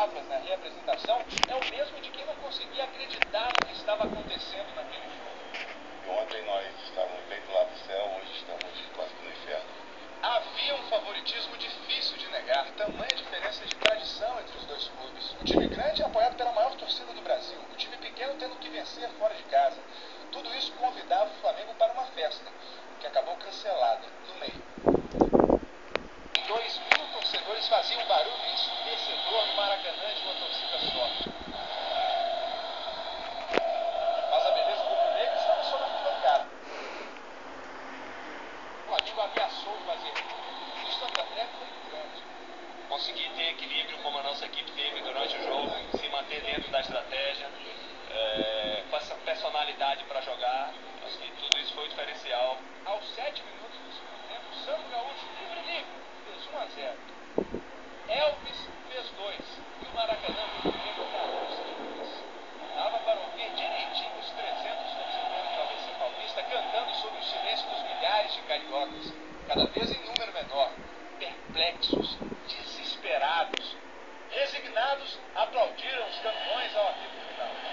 palavras na reapresentação é o mesmo de quem não conseguia acreditar no que estava acontecendo naquele jogo. Ontem nós estávamos bem do lado do céu, hoje estamos quase que no inferno. Havia um favoritismo difícil de negar, tamanha diferença de tradição entre os dois clubes. O time grande é apoiado pela maior torcida do Brasil, o time pequeno tendo que vencer fora de casa. Tudo isso convidava o Flamengo para uma festa, que acabou cancelada no meio. 2.000 torcedores faziam um barulho ensurdecedor no Maracanã de uma torcida só. Mas a beleza rubro-negra estava só na arquibancada. O amigo ameaçou fazer tudo. O estado da pré foi grande. Conseguir ter equilíbrio como a nossa equipe teve durante o jogo, se manter dentro da estratégia, com essa personalidade para jogar. Acho que tudo isso foi o diferencial. Aos 7 minutos do segundo tempo, Sandro Gaúcho, livre, fez 1-0. Elvis fez 2 e o Maracanã rubro-negro ganhou os 3. Dava para ouvir direitinho os 300 torcedores da ABC Paulista cantando sob o silêncio dos milhares de cariocas, cada vez em número menor, perplexos, desesperados, resignados, aplaudiram os campeões ao apito final.